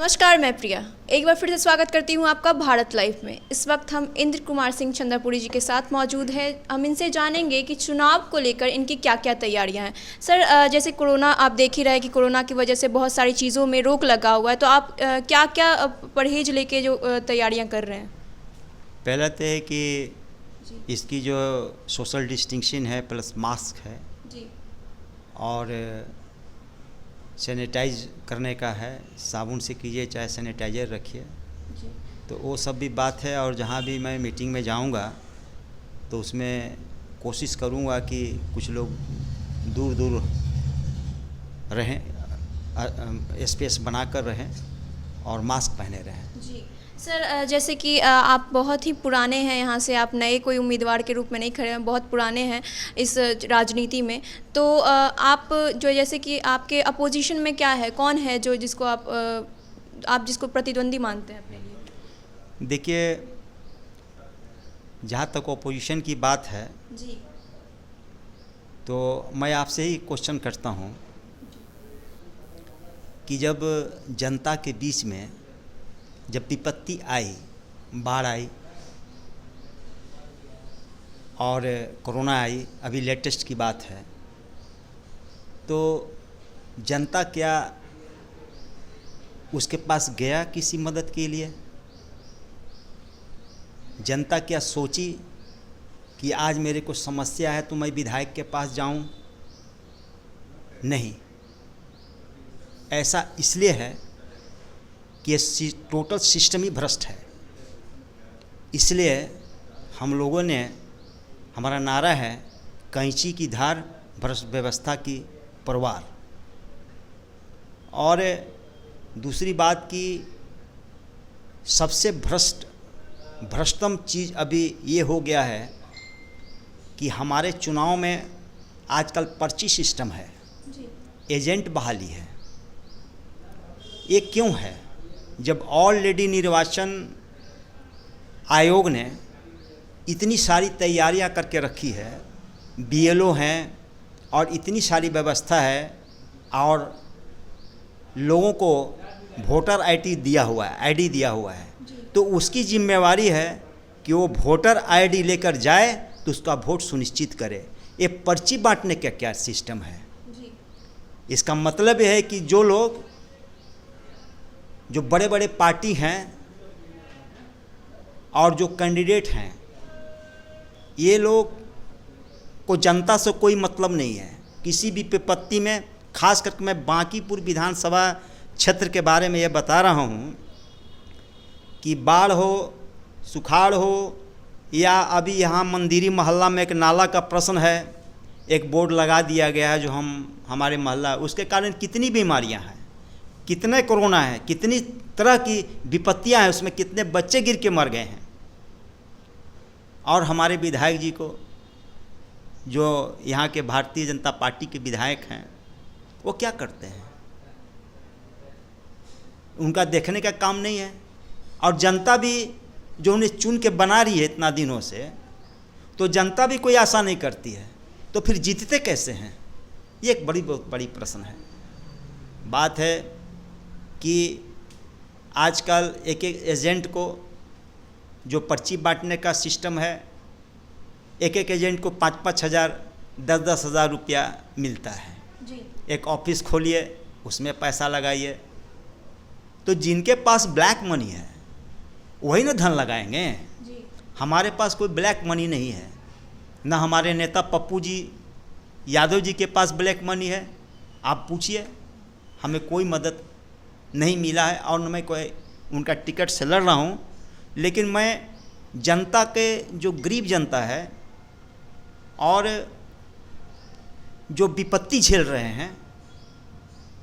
नमस्कार, मैं प्रिया एक बार फिर से स्वागत करती हूँ आपका भारत लाइव में। इस वक्त हम इंद्र कुमार सिंह चंद्रपुरी जी के साथ मौजूद हैं। हम इनसे जानेंगे कि चुनाव को लेकर इनकी क्या क्या तैयारियां हैं। सर, जैसे कोरोना आप देख ही रहे हैं कि कोरोना की वजह से बहुत सारी चीज़ों में रोक लगा हुआ है, तो आप क्या क्या परहेज लेके जो तैयारियाँ कर रहे हैं? पहला तो है कि इसकी जो सोशल डिस्टिंक्शन है प्लस मास्क है जी। और सैनिटाइज करने का है, साबुन से कीजिए चाहे सैनिटाइजर रखिए, जी। तो वो सब भी बात है। और जहाँ भी मैं मीटिंग में जाऊँगा तो उसमें कोशिश करूँगा कि कुछ लोग दूर दूर रहें, स्पेस बना कर रहें और मास्क पहने रहें। जी सर, जैसे कि आप बहुत ही पुराने हैं, यहाँ से आप नए कोई उम्मीदवार के रूप में नहीं खड़े हैं, बहुत पुराने हैं इस राजनीति में। तो आप जो जैसे कि आपके अपोजिशन में क्या है, कौन है जो जिसको आप जिसको प्रतिद्वंदी मानते हैं अपने लिए? देखिए, जहाँ तक ओपोजिशन की बात है जी। तो मैं आपसे ही क्वेश्चन करता हूँ कि जब जनता के बीच में जब विपत्ति आई, बाढ़ आई और कोरोना आई, अभी लेटेस्ट की बात है, तो जनता क्या उसके पास गया किसी मदद के लिए? जनता क्या सोची कि आज मेरे को समस्या है तो मैं विधायक के पास जाऊं? नहीं। ऐसा इसलिए है कि ये टोटल सिस्टम ही भ्रष्ट है। इसलिए हम लोगों ने, हमारा नारा है कैंची की धार भ्रष्ट व्यवस्था की परवार। और दूसरी बात कि सबसे भ्रष्टतम चीज़ अभी ये हो गया है कि हमारे चुनाव में आजकल पर्ची सिस्टम है, एजेंट बहाली है। ये क्यों है? जब ऑलरेडी निर्वाचन आयोग ने इतनी सारी तैयारियां करके रखी है, बीएलओ हैं और इतनी सारी व्यवस्था है और लोगों को वोटर आईडी दिया हुआ है, तो उसकी जिम्मेवारी है कि वो वोटर आईडी लेकर जाए तो उसका वोट सुनिश्चित करे। ये पर्ची बांटने का क्या सिस्टम है? इसका मतलब यह है कि जो बड़े बड़े पार्टी हैं और जो कैंडिडेट हैं, ये लोग को जनता से कोई मतलब नहीं है। किसी भी विपत्ति में, खास करके मैं बांकीपुर विधानसभा क्षेत्र के बारे में ये बता रहा हूँ कि बाढ़ हो, सुखाड़ हो, या अभी यहाँ मंदिरी मोहल्ला में एक नाला का प्रश्न है, एक बोर्ड लगा दिया गया है जो हमारे मोहल्ला, उसके कारण कितनी बीमारियाँ हैं, कितने कोरोना है, कितनी तरह की विपत्तियां हैं, उसमें कितने बच्चे गिर के मर गए हैं। और हमारे विधायक जी को, जो यहाँ के भारतीय जनता पार्टी के विधायक हैं, वो क्या करते हैं? उनका देखने का काम नहीं है। और जनता भी जो उन्हें चुन के बना रही है इतना दिनों से, तो जनता भी कोई आशा नहीं करती है, तो फिर जीतते कैसे हैं? ये एक बहुत बड़ी प्रश्न है। बात है कि आजकल एक एक एजेंट को, जो पर्ची बांटने का सिस्टम है, एक एक एजेंट को 5-5 हज़ार 10-10 हज़ार रुपया मिलता है जी। एक ऑफिस खोलिए, उसमें पैसा लगाइए, तो जिनके पास ब्लैक मनी है वही ना धन लगाएंगे। जी। हमारे पास कोई ब्लैक मनी नहीं है, ना हमारे नेता पप्पू जी यादव जी के पास ब्लैक मनी है। आप पूछिए, हमें कोई मदद नहीं मिला है और न मैं कोई उनका टिकट से लड़ रहा हूँ। लेकिन मैं जनता के, जो गरीब जनता है और जो विपत्ति झेल रहे हैं,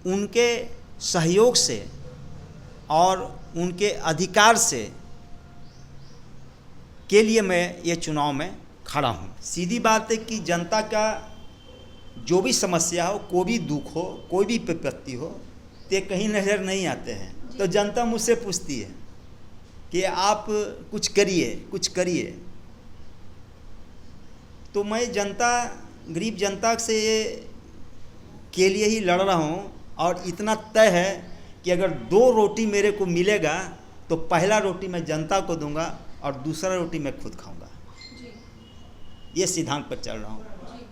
उनके सहयोग से और उनके अधिकार से के लिए मैं ये चुनाव में खड़ा हूँ। सीधी बात है कि जनता का जो भी समस्या हो, कोई भी दुख हो, कोई भी विपत्ति हो, ते कहीं नज़र नहीं आते हैं। तो जनता मुझसे पूछती है कि आप कुछ करिए। तो मैं गरीब जनता से ये के लिए ही लड़ रहा हूँ। और इतना तय है कि अगर 2 रोटी मेरे को मिलेगा तो पहला रोटी मैं जनता को दूंगा और दूसरा रोटी मैं खुद खाऊंगा। ये सिद्धांत पर चल रहा हूँ।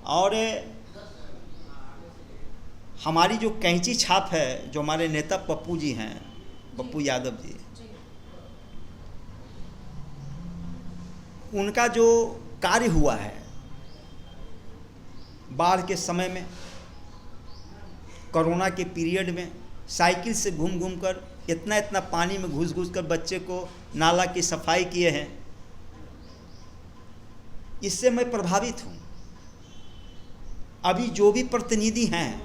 और हमारी जो कैंची छाप है, जो हमारे नेता पप्पू जी हैं, पप्पू यादव जी, उनका जो कार्य हुआ है बाढ़ के समय में, कोरोना के पीरियड में, साइकिल से घूम घूम कर इतना इतना पानी में घुस घुस कर बच्चे को नाला की सफाई किए हैं, इससे मैं प्रभावित हूँ। अभी जो भी प्रतिनिधि हैं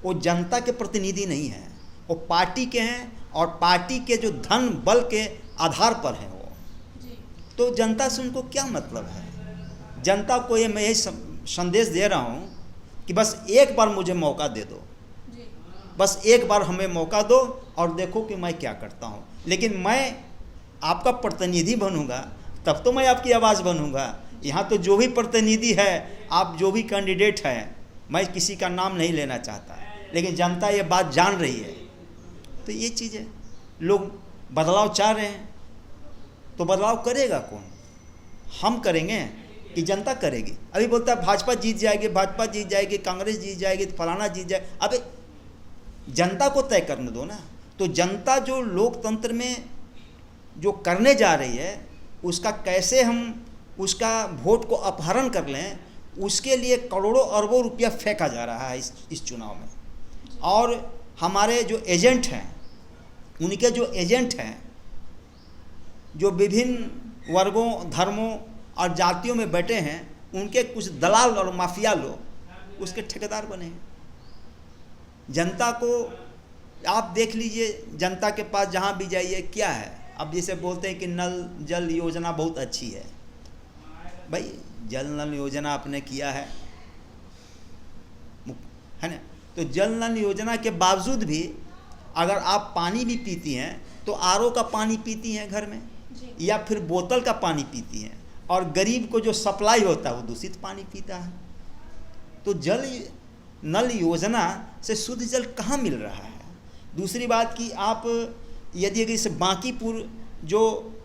वो जनता के प्रतिनिधि नहीं हैं, वो पार्टी के हैं और पार्टी के जो धन बल के आधार पर हैं वो। तो जनता से उनको क्या मतलब है? जनता को ये मैं यही संदेश दे रहा हूँ कि बस एक बार मुझे मौका दे दो, बस एक बार हमें मौका दो और देखो कि मैं क्या करता हूँ। लेकिन मैं आपका प्रतिनिधि बनूंगा तब तो मैं आपकी आवाज़ बनूंगा। यहाँ तो जो भी प्रतिनिधि है, आप जो भी कैंडिडेट हैं, मैं किसी का नाम नहीं लेना चाहता, लेकिन जनता ये बात जान रही है। तो ये चीज़ है, लोग बदलाव चाह रहे हैं, तो बदलाव करेगा कौन? हम करेंगे कि जनता करेगी? अभी बोलता है भाजपा जीत जाएगी, भाजपा जीत जाएगी, कांग्रेस जीत जाएगी, फलाना जीत जाए। अबे जनता को तय करने दो ना। तो जनता जो लोकतंत्र में जो करने जा रही है, उसका कैसे हम उसका वोट को अपहरण कर लें, उसके लिए करोड़ों अरबों रुपया फेंका जा रहा है इस चुनाव में। और हमारे जो एजेंट हैं, उनके जो एजेंट हैं, जो विभिन्न वर्गों, धर्मों और जातियों में बैठे हैं, उनके कुछ दलाल और माफिया लोग उसके ठेकेदार बने हैं। जनता को आप देख लीजिए, जनता के पास जहाँ भी जाइए क्या है। अब जैसे बोलते हैं कि नल जल योजना बहुत अच्छी है। भाई जल नल योजना आपने किया है ना? तो जल नल योजना के बावजूद भी अगर आप पानी भी पीती हैं तो आरओ का पानी पीती हैं घर में, या फिर बोतल का पानी पीती हैं, और गरीब को जो सप्लाई होता है वो दूषित पानी पीता है। तो जल नल योजना से शुद्ध जल कहाँ मिल रहा है? दूसरी बात कि आप यदि इस बांकीपुर जो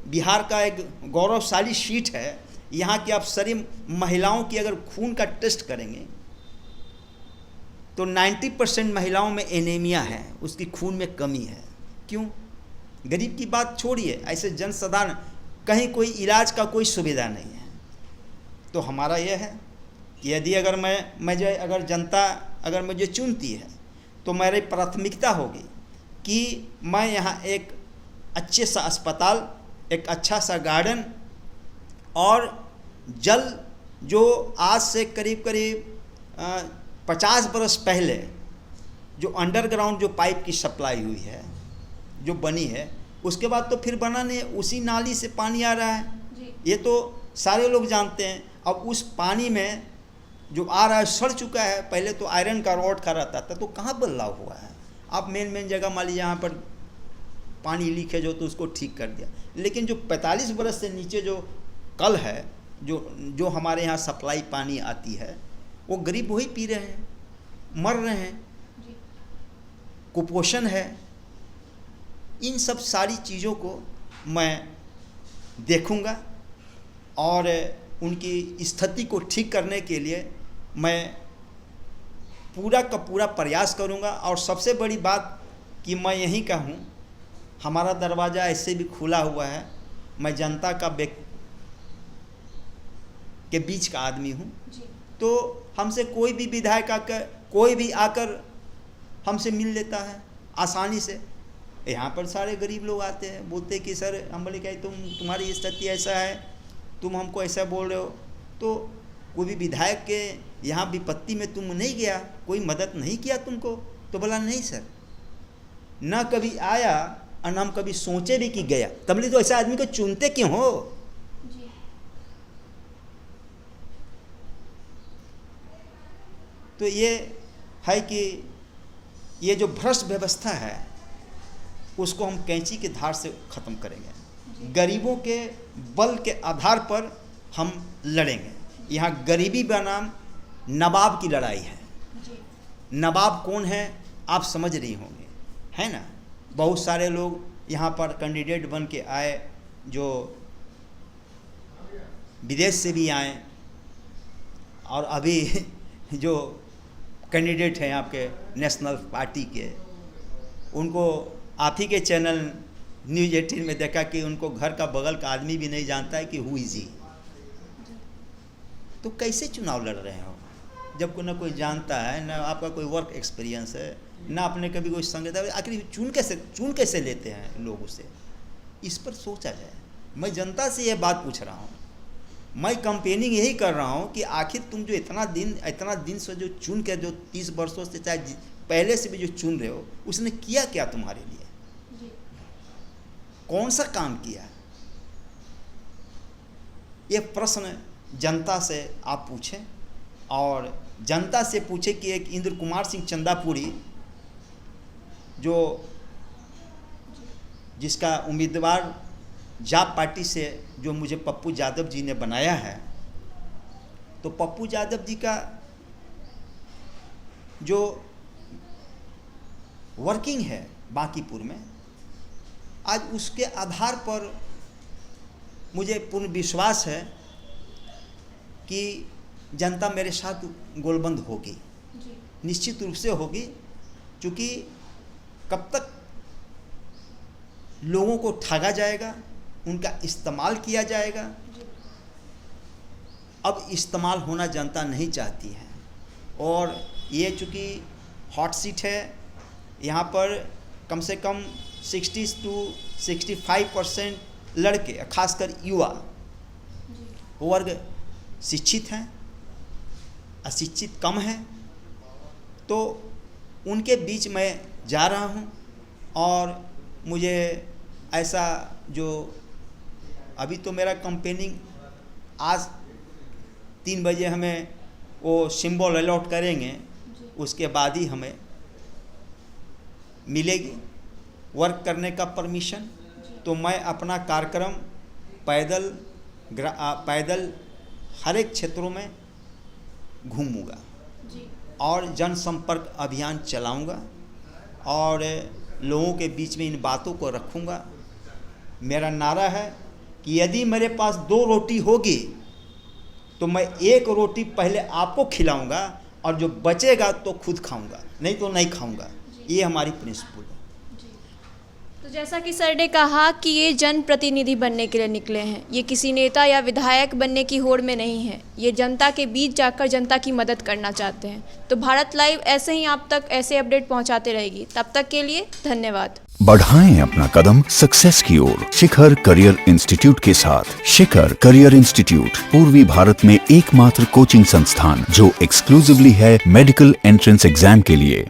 बिहार का एक गौरवशाली सीट है, यहाँ की आप सारी महिलाओं की अगर खून का टेस्ट करेंगे तो 90% महिलाओं में एनीमिया है, उसकी खून में कमी है। क्यों? गरीब की बात छोड़िए, ऐसे जनसाधारण कहीं कोई इलाज का कोई सुविधा नहीं है। तो हमारा यह है कि यदि अगर अगर जनता अगर मुझे चुनती है तो मेरी प्राथमिकता होगी कि मैं यहाँ एक अच्छे सा अस्पताल, एक अच्छा सा गार्डन, और जल जो आज से करीब करीब 50 बरस पहले जो अंडरग्राउंड जो पाइप की सप्लाई हुई है, जो बनी है, उसके बाद तो फिर बना नहीं, उसी नाली से पानी आ रहा है। ये तो सारे लोग जानते हैं। अब उस पानी में जो आ रहा है सड़ चुका है। पहले तो आयरन का रॉड का रहता था, तो कहाँ बदलाव हुआ है? आप मेन जगह मान लीजिए यहाँ पर पानी लीकेज हो तो उसको ठीक कर दिया, लेकिन जो 45 बरस से नीचे जो कल है, जो हमारे यहाँ सप्लाई पानी आती है, वो गरीब वही पी रहे हैं, मर रहे हैं, कुपोषण है। इन सब सारी चीज़ों को मैं देखूंगा और उनकी स्थिति को ठीक करने के लिए मैं पूरा का पूरा प्रयास करूंगा। और सबसे बड़ी बात कि मैं यहीं का हूँ, हमारा दरवाज़ा ऐसे भी खुला हुआ है। मैं जनता का के बीच का आदमी हूँ, तो हमसे कोई भी विधायक आकर, कोई भी आकर हमसे मिल लेता है आसानी से। यहाँ पर सारे गरीब लोग आते हैं, बोलते हैं कि सर, हम बोले क्या तुम्हारी स्थिति ऐसा है, तुम हमको ऐसा बोल रहे हो। तो कोई भी विधायक के यहाँ विपत्ति में तुम नहीं गया, कोई मदद नहीं किया तुमको? तो बोला नहीं सर, ना कभी आया और हम कभी सोचे भी कि गया। तब तो ऐसा आदमी को चुनते क्यों हो? तो ये है कि ये जो भ्रष्ट व्यवस्था है उसको हम कैंची के धार से ख़त्म करेंगे। गरीबों के बल के आधार पर हम लड़ेंगे। यहाँ गरीबी बनाम नवाब की लड़ाई है। नवाब कौन है आप समझ रही होंगे, है ना? बहुत सारे लोग यहाँ पर कैंडिडेट बन के आए जो विदेश से भी आए, और अभी जो कैंडिडेट हैं आपके नेशनल पार्टी के, उनको आप ही के चैनल न्यूज़ 18 में देखा कि उनको घर का बगल का आदमी भी नहीं जानता है कि हु इज़ ही। तो कैसे चुनाव लड़ रहे हो जब को ना कोई जानता है, ना आपका कोई वर्क एक्सपीरियंस है, ना आपने कभी कोई संगत, आखिर चुन कैसे लेते हैं लोग उसे? इस पर सोचा जाए। मैं जनता से ये बात पूछ रहा हूँ, मैं कंपेनिंग यही कर रहा हूँ कि आखिर तुम जो इतना दिन से जो चुन के, जो 30 वर्षों से चाहे पहले से भी जो चुन रहे हो, उसने किया क्या तुम्हारे लिए? कौन सा काम किया? ये प्रश्न जनता से आप पूछें, और जनता से पूछे कि एक इंद्र कुमार सिंह चंदापुरी जो जिसका उम्मीदवार जाप पार्टी से जो मुझे पप्पू यादव जी ने बनाया है, तो पप्पू यादव जी का जो वर्किंग है बांकीपुर में, आज उसके आधार पर मुझे पूर्ण विश्वास है कि जनता मेरे साथ गोलबंद होगी, निश्चित रूप से होगी, क्योंकि कब तक लोगों को ठगा जाएगा, उनका इस्तेमाल किया जाएगा। अब इस्तेमाल होना जनता नहीं चाहती है, और ये चूँकि हॉट सीट है, यहाँ पर कम से कम 60 to 65% लड़के, खासकर युवा वर्ग शिक्षित हैं, अशिक्षित कम हैं, तो उनके बीच में जा रहा हूँ। और मुझे ऐसा जो अभी तो मेरा कंपेनिंग आज 3 बजे हमें वो सिंबल अलॉट करेंगे, उसके बाद ही हमें मिलेगी वर्क करने का परमिशन। तो मैं अपना कार्यक्रम पैदल हर एक क्षेत्रों में घूमूंगा और जनसंपर्क अभियान चलाऊंगा, और लोगों के बीच में इन बातों को रखूंगा। मेरा नारा है कि यदि मेरे पास 2 रोटी होगी तो मैं 1 रोटी पहले आपको खिलाऊंगा, और जो बचेगा तो खुद खाऊंगा, नहीं तो नहीं खाऊंगा। ये हमारी प्रिंसिपल है। तो जैसा कि सर ने कहा कि ये जनप्रतिनिधि बनने के लिए निकले हैं, ये किसी नेता या विधायक बनने की होड़ में नहीं है, ये जनता के बीच जाकर जनता की मदद करना चाहते हैं। तो भारत लाइव ऐसे ही आप तक ऐसे अपडेट पहुंचाते रहेगी। तब तक के लिए धन्यवाद। बढ़ाएं अपना कदम सक्सेस की ओर शिखर करियर इंस्टीट्यूट के साथ। शिखर करियर इंस्टीट्यूट पूर्वी भारत में एकमात्र कोचिंग संस्थान जो एक्सक्लूसिवली है मेडिकल एंट्रेंस एग्जाम के लिए।